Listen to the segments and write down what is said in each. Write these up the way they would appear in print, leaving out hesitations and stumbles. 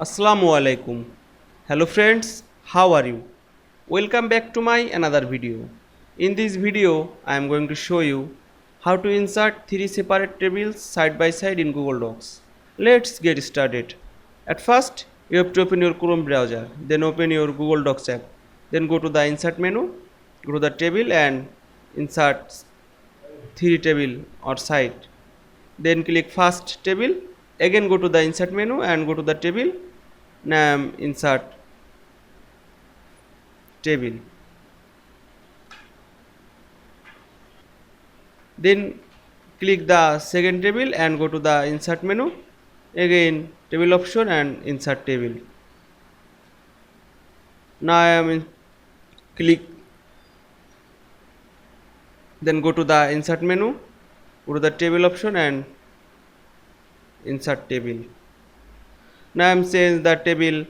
Assalamu Walaikum. Hello friends, how are you? Welcome back to my another video. In this video, I am going to show you how to insert three separate tables side by side in Google Docs. Let's get started. At first, you have to open your Chrome browser, then open your Google Docs app. Then go to the insert menu, go to the table and insert three table or side. Then click first table. Again go to the insert menu and go to the table. Name insert table. Then click the second table and go to the insert menu. Again table option and insert table. Now I am in click. Then go to the insert menu. Go to the table option and insert table. Now I am change the table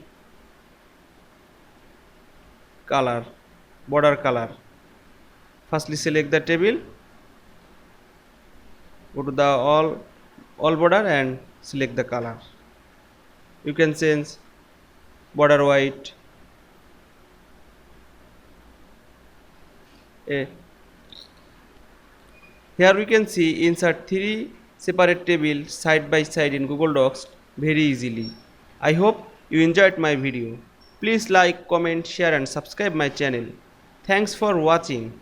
color, border color. Firstly select the table, go to the all border and select the color. You can change border white. Here we can see insert three separate tables side by side in Google Docs very easily. I hope you enjoyed my video. Please like, comment, share and subscribe my channel. Thanks for watching.